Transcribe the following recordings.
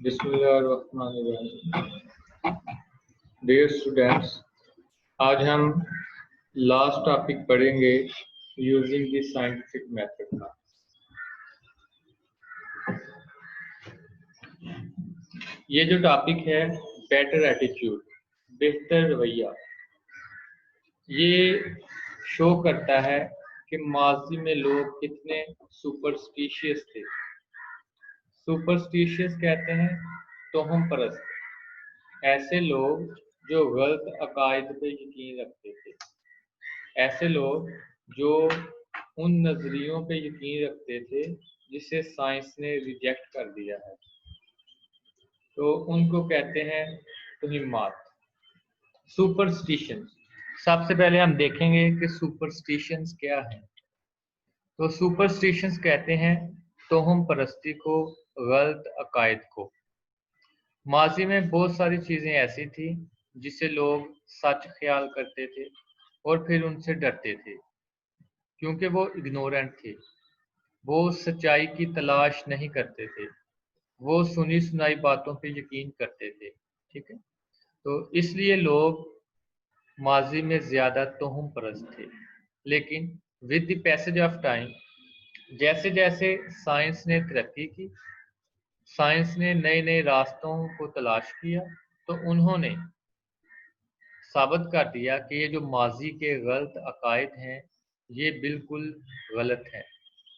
बिस्मिल्लाहिर्रहमानिर्रहीम। Dear students, आज हम लास्ट टॉपिक पढ़ेंगे यूजिंग द साइंटिफिक मेथड का। ये जो टॉपिक है बेटर एटीट्यूड, बेहतर रवैया, ये शो करता है कि माजी में लोग कितने सुपरस्टिशियस थे। सुपरस्टिशियस कहते हैं तोहम परस्त, ऐसे लोग जो गलत अकायद पे यकीन रखते थे, ऐसे लोग जो उन नजरियों पे यकीन रखते थे जिसे साइंस ने रिजेक्ट कर दिया है, तो उनको कहते हैं तोहिमात, सुपरस्टिशन। सबसे पहले हम देखेंगे कि सुपरस्टिशंस क्या है। तो सुपरस्टिशंस कहते हैं तोहम परस्ती को, गलत अकायद को। माजी में बहुत सारी चीज़ें ऐसी थी जिसे लोग सच ख्याल करते थे और फिर उनसे डरते थे, क्योंकि वो इग्नोरेंट थे, वो सच्चाई की तलाश नहीं करते थे, वो सुनी सुनाई बातों पे यकीन करते थे। ठीक है, तो इसलिए लोग माजी में ज़्यादा तोहम परस्त थे। लेकिन with the passage of time, जैसे जैसे साइंस ने तरक्की की, साइंस ने नए नए रास्तों को तलाश किया, तो उन्होंने साबित कर दिया कि ये जो माजी के गलत अकायद हैं ये बिल्कुल गलत है,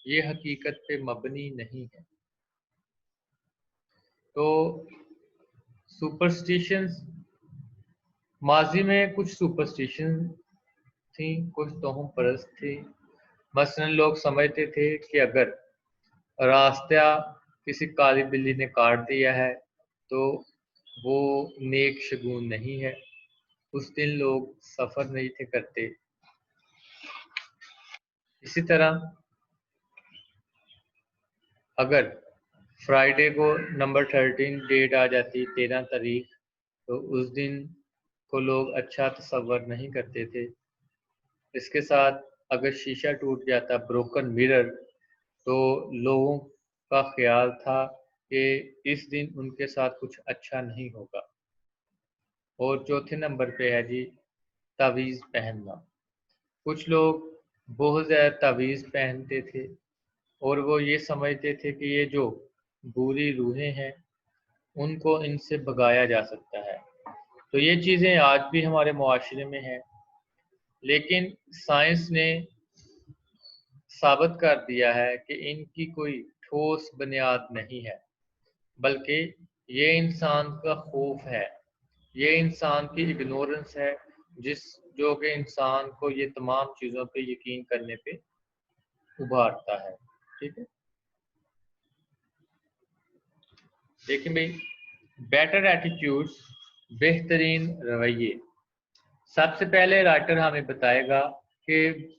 ये हकीकत पे मबनी नहीं है। तो सुपरस्टिशंस, माजी में कुछ सुपरस्टिशन थी, कुछ तोहम परस्त थी। मसलन लोग समझते थे कि अगर रास्ता किसी काली बिल्ली ने काट दिया है तो वो नेक शगुन नहीं है, उस दिन लोग सफ़र नहीं थे करते। इसी तरह अगर फ्राइडे को नंबर 13 डेट आ जाती, 13 तारीख, तो उस दिन को लोग अच्छा तसव्वुर नहीं करते थे। इसके साथ अगर शीशा टूट जाता, ब्रोकन मिरर, तो लोगों का ख्याल था कि इस दिन उनके साथ कुछ अच्छा नहीं होगा। और चौथे नंबर पे है जी तावीज़ पहनना। कुछ लोग बहुत ज़्यादा तावीज़ पहनते थे और वो ये समझते थे कि ये जो बुरी रूहें हैं उनको इनसे भगाया जा सकता है। तो ये चीज़ें आज भी हमारे मुआशरे में हैं, लेकिन साइंस ने साबित कर दिया है कि इनकी कोई ठोस बुनियाद नहीं है, बल्कि ये इंसान का खौफ है, ये इंसान की इग्नोरेंस है, जो कि इंसान को ये तमाम चीज़ों पे यकीन करने पे उभारता है। ठीक है, देखिए भाई, बेटर एटीट्यूड्स, बेहतरीन रवैये। सबसे पहले राइटर हमें बताएगा कि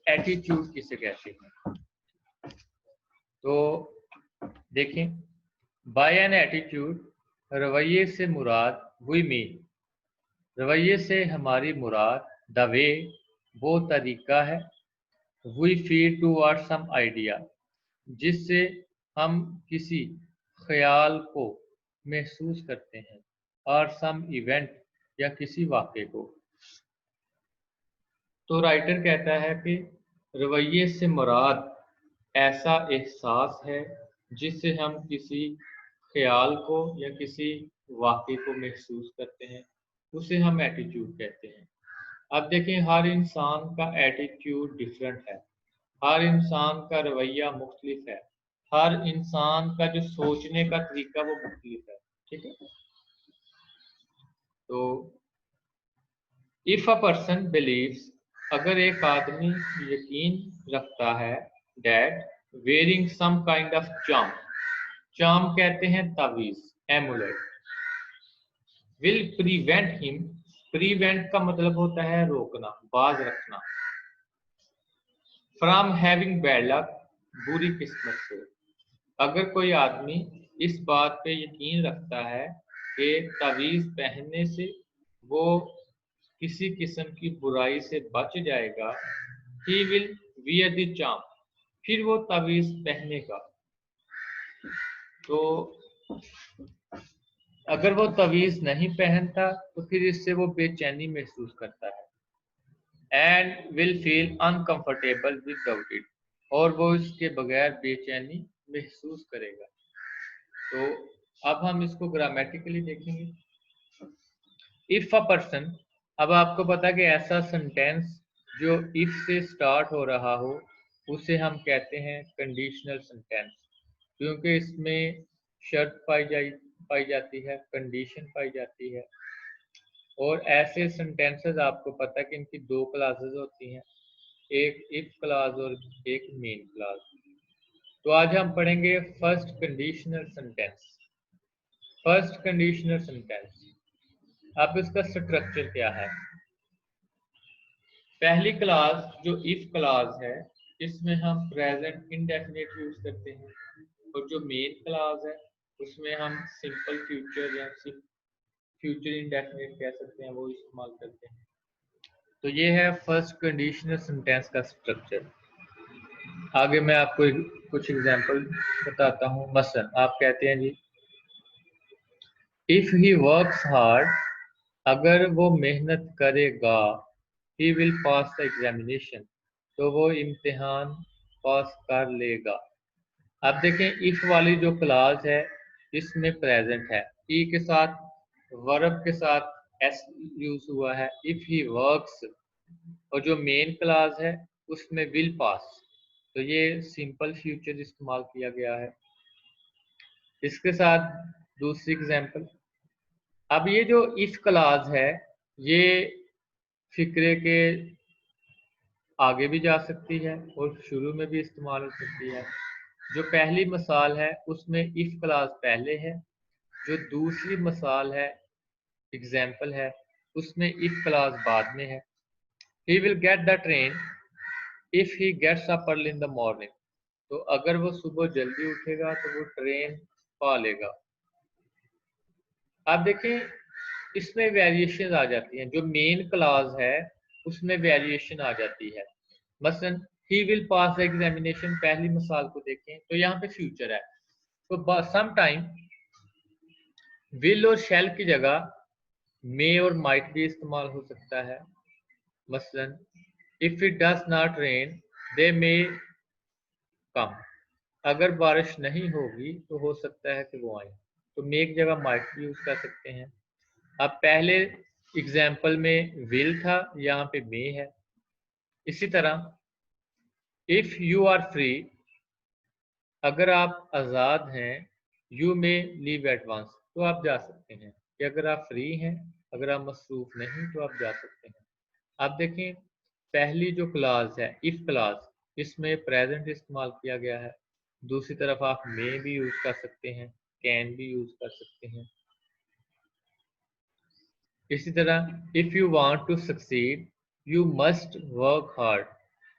एटीट्यूड किसे कहते हैं। तो देखें, बाय एन एटीट्यूड, रवैये से मुराद, वी मीन, रवैये से हमारी मुराद, द वे, वो तरीका है, we feel toward some idea, जिससे हम किसी ख्याल को महसूस करते हैं, और सम इवेंट, या किसी वाक़े को। तो राइटर कहता है कि रवैये से मुराद ऐसा एहसास है जिससे हम किसी ख्याल को या किसी वाक़े को महसूस करते हैं, उसे हम एटीट्यूड कहते हैं। अब देखें, हर इंसान का एटीट्यूड डिफरेंट है, हर इंसान का रवैया मुख्तलिफ है, हर इंसान का जो सोचने का तरीका वो मुख्तलिफ है। ठीक है, तो इफ अ पर्सन बिलीव्स, अगर एक आदमी यकीन रखता है, that wearing some kind of charm, charm कहते हैं तावीज, amulet, will prevent him, prevent का मतलब होता है रोकना, बाज रखना, फ्रॉम हैविंग बैड लक, बुरी किस्मत से। अगर कोई आदमी इस बात पे यकीन रखता है कि तावीज़ पहनने से वो किसी किस्म की बुराई से बच जाएगा, he will wear the charm, फिर वो तावीज़ पहनेगा। तो अगर वो तवीज़ नहीं पहनता तो फिर इससे वो बेचैनी महसूस करता है and will feel uncomfortable without it, और वो इसके बगैर बेचैनी महसूस करेगा। तो अब हम इसको ग्रामेटिकली देखेंगे। इफ अ पर्सन, अब आपको पता कि ऐसा सेंटेंस जो इफ से स्टार्ट हो रहा हो उसे हम कहते हैं कंडीशनल सेंटेंस, क्योंकि इसमें शर्त पाई जाती है, कंडीशन पाई जाती है। और ऐसे सेंटेंसेस आपको पता है कि इनकी दो क्लासेस होती हैं, एक इफ क्लास और एक मेन क्लास। तो आज हम पढ़ेंगे first conditional sentence. First conditional sentence, अब इसका स्ट्रक्चर क्या है। पहली क्लास जो इफ क्लास है इसमें हम प्रेजेंट इंडेफिनिट यूज करते हैं, और जो मेन क्लास है उसमें हम सिंपल फ्यूचर या फ्यूचर इंडेफिनिट कह सकते हैं वो इस्तेमाल करते हैं। तो ये है फर्स्ट कंडीशनल सेंटेंस का स्ट्रक्चर। आगे मैं आपको कुछ एग्जांपल बताता हूँ। मसलन आप कहते हैं जी, इफ ही वर्क्स हार्ड, अगर वो मेहनत करेगा, he will pass the examination, तो वो इम्तिहान पास कर लेगा। अब देखें इफ वाली जो क्लास है इसमें प्रेजेंट है, ई के साथ वर्ब के साथ एस यूज हुआ है, इफ ही वर्क्स। और जो मेन क्लास है उसमें विल पास, तो ये सिंपल फ्यूचर इस्तेमाल किया गया है। इसके साथ दूसरी एग्जांपल, अब ये जो इफ क्लास है ये फिक्रे के आगे भी जा सकती है और शुरू में भी इस्तेमाल हो सकती है। जो पहली मिसाल है उसमें इफ क्लास पहले है, जो दूसरी मिसाल है एग्जाम्पल है उसमें इफ क्लास बाद में है। He will get the train if he gets up early in the morning, तो अगर वो सुबह जल्दी उठेगा तो वो ट्रेन पा लेगा। आप देखें इसमें वेरिएशन आ जाती हैं, जो मेन क्लास है उसमें वेरिएशन आ जाती है। मसलन he will pass the examination, पहली मिसाल को देखें तो यहाँ पे फ्यूचर है, तो सम टाइम विल और शैल की जगह मे और माइट भी इस्तेमाल हो सकता है। मसलन if it does not rain they may come, अगर बारिश नहीं होगी तो हो सकता है कि वो आए, तो मे की जगह माइट भी यूज कर सकते हैं। अब पहले एग्जाम्पल में विल था, यहाँ पे मे है। इसी तरह इफ यू आर फ्री, अगर आप आज़ाद हैं, you may leave at once, तो आप जा सकते हैं, कि अगर आप फ्री हैं, अगर आप मसरूफ नहीं तो आप जा सकते हैं। आप देखें पहली जो क्लास है इफ क्लास, इसमें प्रेजेंट इस्तेमाल किया गया है। दूसरी तरफ आप मे भी यूज कर सकते हैं, कैन भी यूज कर सकते हैं। इसी तरह if you want to succeed you must work hard,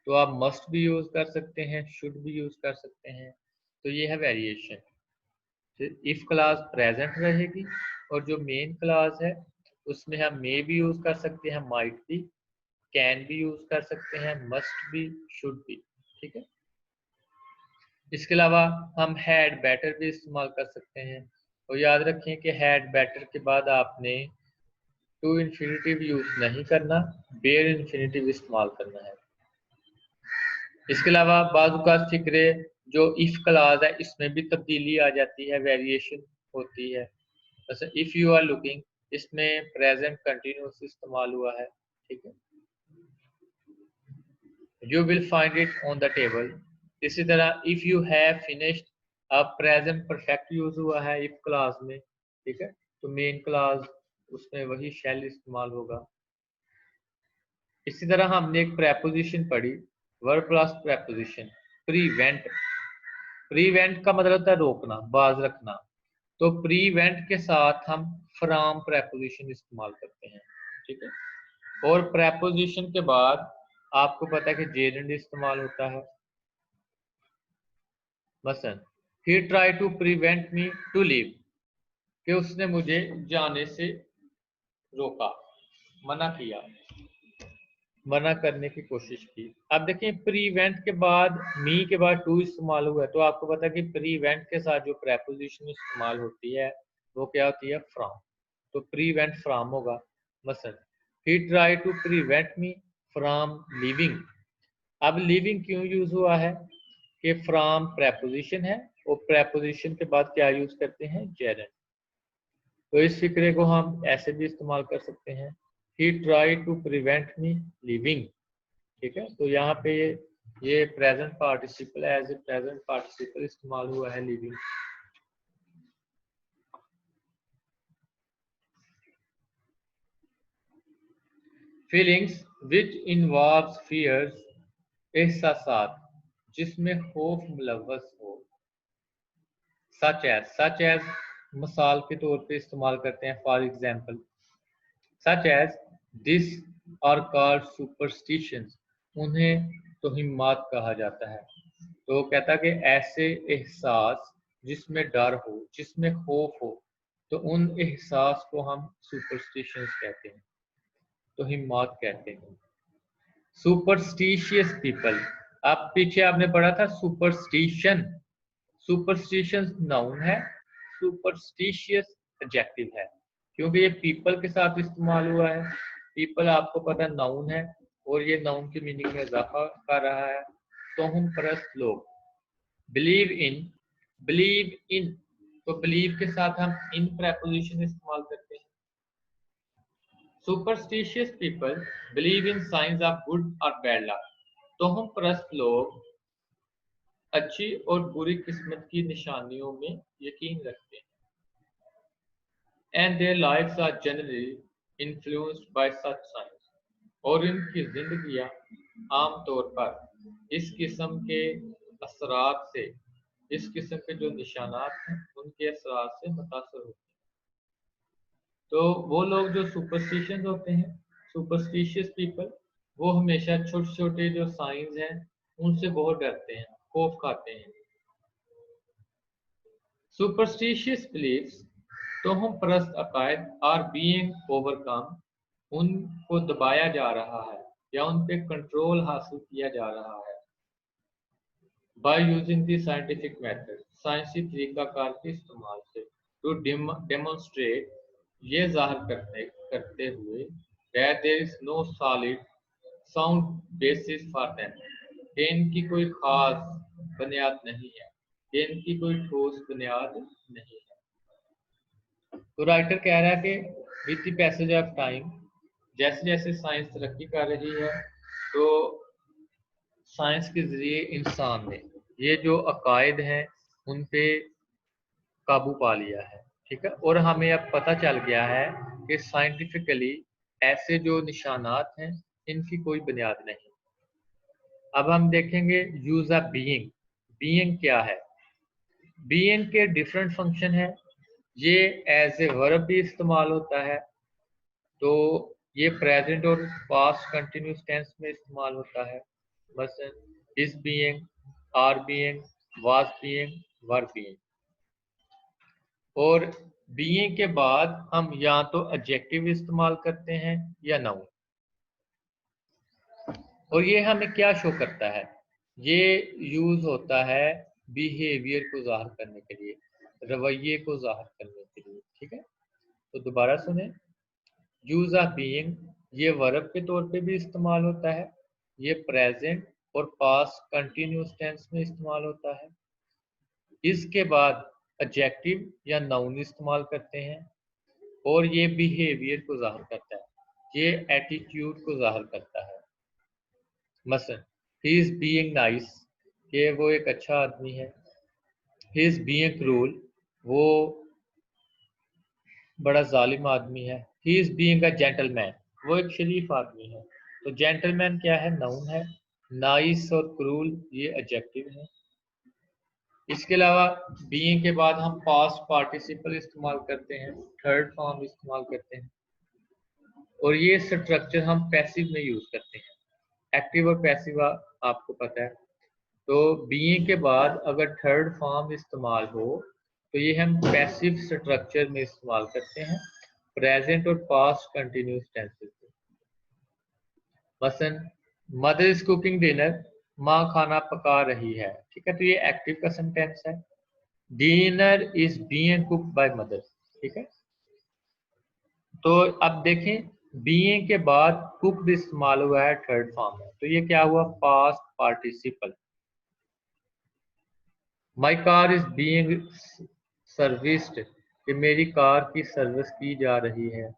तो आप मस्ट भी यूज कर सकते हैं, शुड भी यूज कर सकते हैं। तो ये है वेरिएशन। इफ क्लास प्रेजेंट रहेगी और जो मेन क्लास है उसमें हम मे भी यूज कर सकते हैं, माइट भी, कैन भी यूज कर सकते हैं, मस्ट भी, शुड भी। ठीक है। इसके अलावा हम हैड बेटर भी इस्तेमाल कर सकते हैं, और याद रखें कि हैड बेटर के बाद आपने टू इन्फिनिटिव यूज नहीं करना, बेयर इन्फिनिटिव इस्तेमाल करना है। इसके अलावा बाज़ औक़ात फिक्रे जो इफ क्लास है इसमें भी तब्दीली आ जाती है, वेरिएशन होती है। जैसे इफ यू आर लुकिंग, इसमें प्रेजेंट कंटिन्यूस इस्तेमाल हुआ है। ठीक है। You will find it on the table. इसी तरह इफ यू हैव फिनिश्ड, अब प्रेजेंट परफेक्ट यूज हुआ है इफ क्लास में। ठीक है। तो मेन क्लास उसमें वही शैल इस्तेमाल होगा। इसी तरह हमने एक प्रेपोजिशन पढ़ी, verb plus preposition, prevent. Prevent का मतलब होता है रोकना, बाज रखना। तो प्रीवेंट के साथ हम फ्रॉम प्रेपोजिशन इस्तेमाल करते हैं। ठीक है। और प्रेपोजिशन के बाद आपको पता है कि जेरेंड इस्तेमाल होता है। मसलन he try to prevent me to leave, कि उसने मुझे जाने से रोका, मना किया, मना करने की कोशिश की। अब देखिए प्रीवेंट के बाद मी के बाद टू इस्तेमाल हुआ है, तो आपको पता है कि प्रीवेंट के साथ जो प्रेपोजिशन इस्तेमाल होती है वो क्या होती है? फ्रॉम। तो प्रीवेंट फ्रॉम होगा। मसलन he try to prevent me from leaving. अब लिविंग क्यों यूज हुआ है? कि फ्रॉम प्रेपोजिशन है और प्रेपोजिशन के बाद क्या यूज करते हैं? जेरेंट। तो इस फिक्रे को हम ऐसे भी इस्तेमाल कर सकते हैं, he try to prevent me leaving. ठीक है, तो यहाँ पे ये present participle as a present participle इस्तेमाल हुआ है leaving. Feelings which involves fears, एहसासात जिसमें खौफ मुलव्वस हो। सच एज मिसाल के तौर पे इस्तेमाल करते हैं, for example such as this are called superstitions, उन्हें तोहिमात कहा जाता है। तो कहता कि ऐसे एहसास जिसमें डर हो, जिसमें खौफ हो, तो उन एहसास को हम सुपरस्टिशंस कहते हैं, तोहिमात कहते हैं। सुपरस्टिशियस पीपल, आप पीछे आपने पढ़ा था सुपरस्टिशन, सुपरस्टिशन नाउन है, सुपरस्टिशियस एडजेक्टिव है, क्योंकि ये पीपल के साथ इस्तेमाल हुआ है। पीपल आपको पता नाउन है और ये नाउन की मीनिंग में इजाफा कर रहा है। तो हम परस्त लोग, बिलीव इन, तो बिलीव के साथ हम इन प्रेपोजिशन इस्तेमाल करते हैं। Superstitious people believe in science of good और बैड लक, तो हम परस्त लोग अच्छी और बुरी किस्मत की निशानियों में यकीन रखते हैं। And their lives are generally influenced by such science, और इनकी जिंदगियां आमतौर पर इस किस्म के असरात से, इस किस्म के जो निशानात हैं उनके असरात से मुतासर होते हैं। तो वो लोग जो सुपरस्टिशियस होते हैं, सुपरस्टिशियस पीपल, वो हमेशा छोटे छोटे जो साइंस हैं उनसे बहुत डरते हैं, खौफ खाते हैं। सुपरस्टिशियस बिलीफ्स, तो हम परस्त अकायद, आर बीइंग ओवरकम, उनको दबाया जा रहा है या उन पे कंट्रोल हासिल किया जा रहा है, by using the scientific method, साइंसी तरीकाकार के इस्तेमाल से, टू डेमोन्स्ट्रेट, ये जाहिर करते हुए, that there is no solid sound basis for them, कि इनकी कोई खास बुनियाद नहीं है, कि इनकी कोई ठोस बुनियाद नहीं है। तो राइटर कह रहा है कि with the passage of time, जैसे जैसे साइंस तरक्की कर रही है, तो साइंस के जरिए इंसान ने ये जो अकायद हैं उन पे काबू पा लिया है। ठीक है, और हमें अब पता चल गया है कि साइंटिफिकली ऐसे जो निशानात हैं इनकी कोई बुनियाद नहीं। अब हम देखेंगे यूज ऑफ बीइंग। बीइंग क्या है? बीइंग के डिफरेंट फंक्शन है। ये एज ए वर्ब भी इस्तेमाल होता है, तो ये प्रेजेंट और पास्ट कंटिन्यूस टेंस में इस्तेमाल होता है। मसलन is being, are being, was being, were being. और बीइंग के बाद हम या तो एडजेक्टिव इस्तेमाल करते हैं या नाउन। और ये हमें क्या शो करता है? ये यूज होता है बिहेवियर को जाहिर करने के लिए, रवैये को जाहिर करने के लिए। ठीक है, तो दोबारा सुने, यूज ऑफ बीइंग ये वर्ब के तौर पे भी इस्तेमाल होता है, ये प्रेजेंट और पास्ट कंटिन्यूस टेंस में इस्तेमाल होता है। इसके बाद एडजेक्टिव या नाउन इस्तेमाल करते हैं, और ये बिहेवियर को जाहिर करता है, ये एटीट्यूड को जाहिर करता है। मसलन ही इज बीइंग नाइस, कि वो एक अच्छा आदमी है। ही इज बीइंग क्रूल, वो बड़ा जालिम आदमी है। He is being a gentleman, वो एक शरीफ आदमी है। तो जेंटलमैन क्या है? नाउन है। नाइस और क्रूल ये एडजेक्टिव है। इसके अलावा बीइंग के बाद हम पास्ट पार्टिसिपल इस्तेमाल करते हैं, थर्ड फॉर्म इस्तेमाल करते हैं, और ये स्ट्रक्चर हम पैसिव में यूज करते हैं। एक्टिव और पैसिव आपको पता है। तो बीइंग के बाद अगर थर्ड फॉर्म इस्तेमाल हो तो ये हम पैसिव स्ट्रक्चर में इस्तेमाल करते हैं, प्रेजेंट और पास्ट कंटिन्यूस टेंसेस में। मसलन मदर इज कुकिंग डिनर, माँ खाना पका रही है। ठीक है, तो ये एक्टिव का सेंटेंस है। Dinner is being cooked by mother, ठीक है। तो अब देखें बीइंग के बाद कुक्ड इस्तेमाल हुआ है थर्ड फॉर्म में, तो ये क्या हुआ, past participle. My car is being serviced, कि मेरी कार की सर्विस की जा रही है।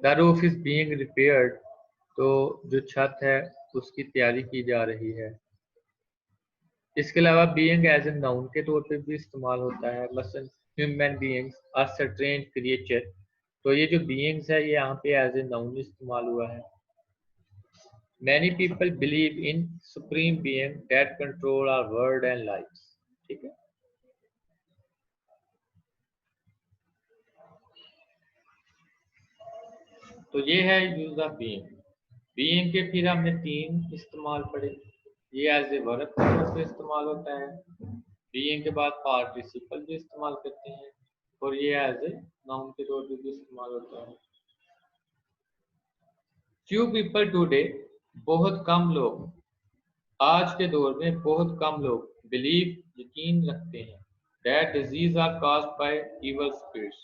The roof is being repaired, तो जो छत है उसकी तैयारी की जा रही है। इसके अलावा बीइंग एज ए नाउन के तौर पे भी इस्तेमाल होता है, मसलन human beings are certain creature, तो ये जो बीइंग्स है ये यहाँ पे एज ए नाउन इस्तेमाल हुआ है। Many people believe in supreme being that control our world and life. ठीक है। तो ये है यूज ऑफ बीइंग। बीइंग के फिर हमने 3 इस्तेमाल पढ़े। ये एज ए वर्ब के तौर पे इस्तेमाल होता है, बीइंग के बाद पार्टिसिपल भी इस्तेमाल करते हैं, और ये एज ए नाउन के तौर पे भी इस्तेमाल होता है। फ्यू पीपल टुडे, बहुत कम लोग, आज के दौर में बहुत कम लोग, बिलीव, यकीन रखते हैं, that disease are caused by evil spirits,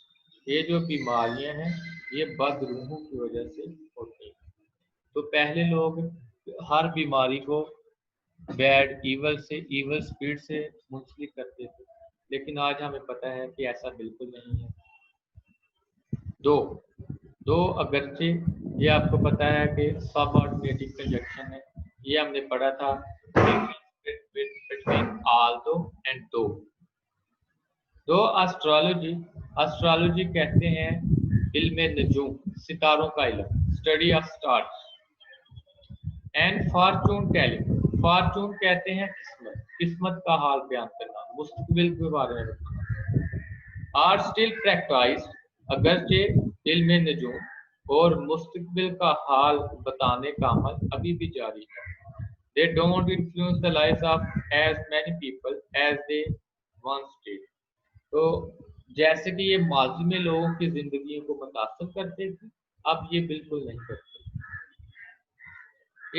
ये जो बीमारियां हैं ये बदरूहों की वजह से होती हैं। तो पहले लोग हर बीमारी को बैड इवल से, इवल स्पिरिट से मुंसलिक करते थे, लेकिन आज हमें पता है कि ऐसा बिल्कुल नहीं है। दो अगरचे, ये आपको पता है कि सबऑर्डिनेटिव कंजक्शन है, ये हमने पढ़ा था बिटवीन आल्दो एंड दो एस्ट्रोलॉजी कहते हैं इल्म नजूम, सितारों का इल्म, study of stars. And Fortune telling, Fortune कहते हैं किस्मत, किस्मत का हाल बयान करना, मुस्तकबिल के बारे में बताना। आर स्टिल प्रैक्टिस, अगरचे इल्म नजूम और मुस्तकबिल का हाल बताने का अमल अभी भी जारी है। They don't influence the lives of as many people as they once did. तो जैसे कि ये माजी में लोगों की जिंदगी को मुतासर करते थे, अब ये बिल्कुल नहीं करते।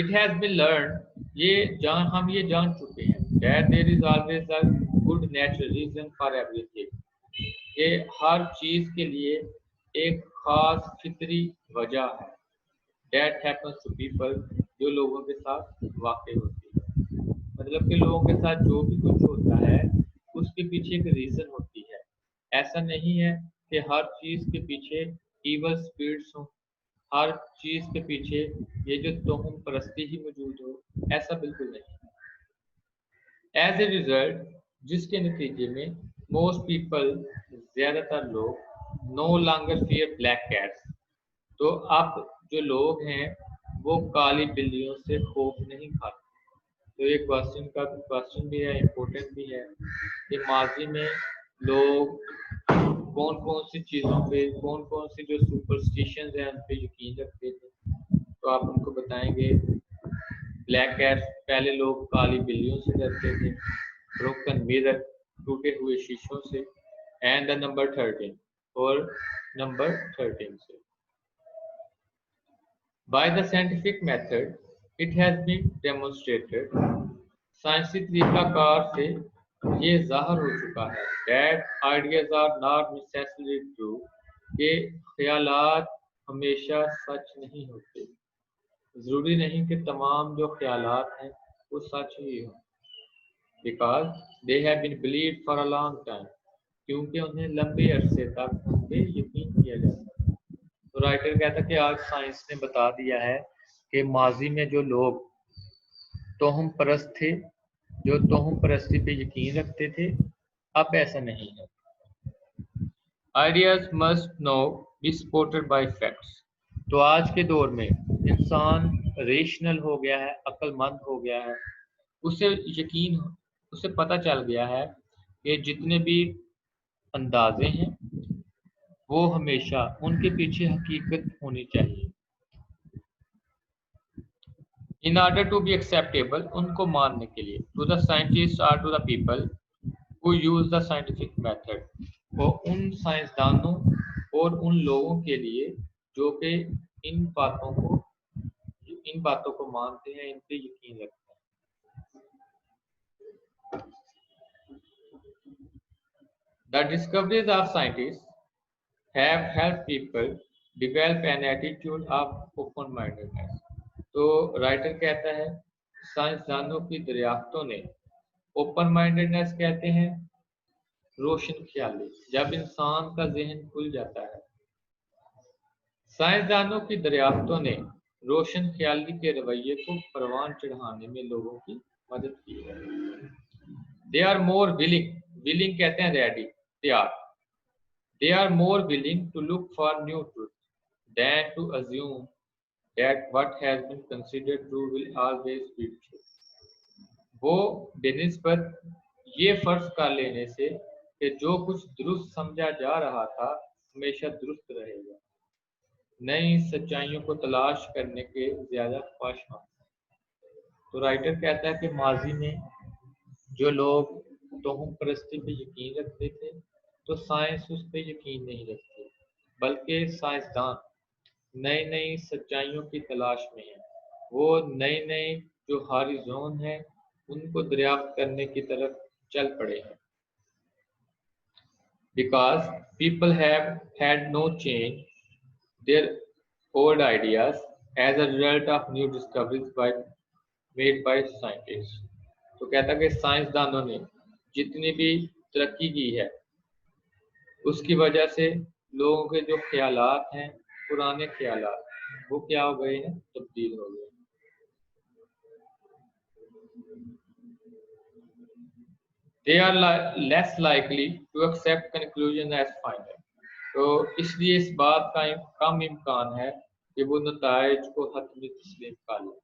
It has been learned, हम ये जान चुके हैं, that there is always a good natural reason for everything, ये हर चीज के लिए एक खास फितरी वजह है। That happens to people, जो लोगों के साथ वाकई होती है, मतलब कि लोगों के साथ जो भी कुछ होता है उसके पीछे एक रीजन होती है। ऐसा नहीं है कि हर चीज के पीछे इवल स्पिरिट्स हो, हर चीज के पीछे ये जो तोहम परस्ती ही मौजूद हो, ऐसा बिल्कुल नहीं। एज ए रिजल्ट, जिसके नतीजे में मोस्ट पीपल, ज्यादातर लोग, no longer fear black cats, तो अब जो लोग हैं वो काली बिल्लियों से खौफ नहीं खाते। तो ये क्वेश्चन भी है, इम्पोर्टेंट भी है कि माजी में लोग कौन कौन सी चीज़ों पे, कौन कौन सी जो सुपरस्टिशंस हैं उन पे यकीन रखते थे, तो आप उनको बताएंगे। ब्लैक कैट, पहले लोग काली बिल्लियों से डरते थे, ब्रोकन मिरर, टूटे हुए शीशों से, एंड द नंबर 13, और नंबर 13 से। By the scientific method, it has been demonstrated, साइंसी तरीकाकार से ये जाहिर हो चुका है, that ideas are not necessarily true, कि ख्यालात हमेशा सच नहीं होते, जरूरी नहीं कि तमाम जो ख्यालात हैं वो सच ही हों, because they have been believed for a long time, क्योंकि उन्हें लंबे अरसे तक उन पे यकीन किया जाता है। तो राइटर कहता है कि आज साइंस ने बता दिया है कि माजी में जो लोग तोहम परस्त थे, जो तोहम परस्ती पे यकीन रखते थे, अब ऐसा नहीं है। Ideas must know be supported by facts, तो आज के दौर में इंसान रेशनल हो गया है, अक्लमंद हो गया है, उसे पता चल गया है कि जितने भी अंदाजे हैं वो हमेशा उनके पीछे हकीकत होनी चाहिए। In order to be acceptable, उनको मानने के लिए, टू द साइंटिस्ट और to the people who use the scientific method, वो उन साइंसदानों और उन लोगों के लिए जो कि इन बातों को मानते हैं, इन पे यकीन रखते हैं। The discoveries of scientist, have helped people develop an attitude of open-mindedness. तो राइटर कहता है साइंसदानों की दरियाफ्तों ने ओपन माइंडेडनेस कहते हैं रोशन ख्याली, जब इंसान का जहन खुल जाता है। साइंसदानों की दरियाफ्तों ने रोशन ख्याली के रवैये को परवान चढ़ाने में लोगों की मदद की है। दे आर मोर विलिंग कहते हैं रेडी, तैयार। They are more willing to look for new truth than to assume that what has been considered true will always be true. वो बेनिस्बत ये फर्ज कर लेने से कि जो कुछ दुरुस्त समझा जा रहा था हमेशा दुरुस्त रहेगा, नई सच्चाइयों को तलाश करने के ज्यादा ख्वाहिशमंद। तो राइटर कहता है कि माजी में जो लोग तोहम परस्ती पे यकीन रखते थे तो साइंस उस पे यकीन नहीं रखती, बल्कि साइंसदान नई नई सच्चाइयों की तलाश में है। वो नई नई जो हॉरिज़ॉन है उनको दरियाफ्त करने की तरफ चल पड़े हैं। Because people have had no change their old ideas as a result of new discoveries made by scientists. तो कहता कि साइंसदानों ने जितनी भी तरक्की की है उसकी वजह से लोगों के जो ख्यालात हैं, पुराने ख्यालात, वो क्या हो गए हैं, तब्दील हो गए। They are less likely to accept conclusion as final. तो इसलिए इस बात का कम इम्कान है कि वो नताइज को हतमी तस्लीम कर लें।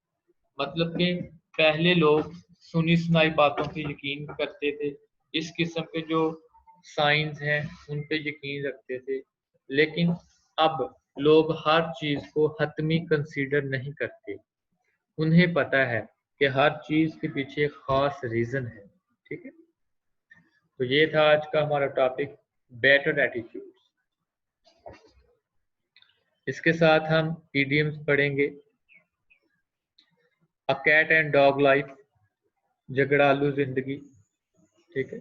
मतलब कि पहले लोग सुनी सुनाई बातों पे यकीन करते थे, इस किस्म के जो साइंस हैं उन पे यकीन रखते थे, लेकिन अब लोग हर चीज को हतमी कंसीडर नहीं करते। उन्हें पता है कि हर चीज के पीछे एक खास रीजन है। ठीक है, तो ये था आज का हमारा टॉपिक बेटर एटीट्यूड। इसके साथ हम इडियम्स पढ़ेंगे। A cat and dog life, झगड़ालू जिंदगी। ठीक है,